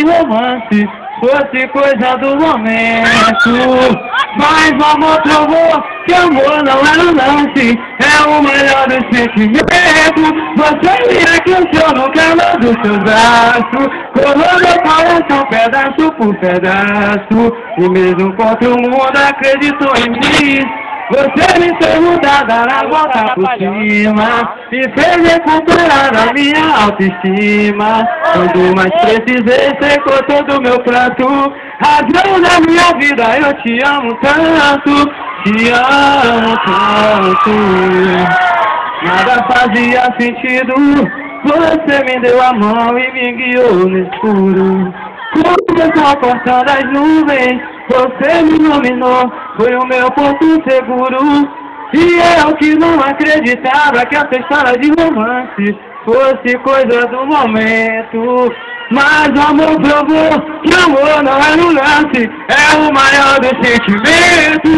romance fosse coisa do momento. Mas o amor provou que amor não é um lance, é o melhor dos sentimentos. Você me aqueceu no calor dos seus braços, colou meu coração pedaço por pedaço, e mesmo contra o mundo acreditou em mim. Você me fez mudar, dar a volta por cima, me fez recuperar a minha autoestima. Quando mais precisei, secou todo o meu pranto. Razão da minha vida, eu te amo tanto, te amo tanto. Nada fazia sentido, você me deu a mão e me guiou no escuro. Começou a porta das nuvens, você me iluminou, foi o meu porto seguro. E eu que não acreditava que essa história de romance fosse coisa do momento. Mas o amor provou que amor não é um lance, é o maior dos sentimentos.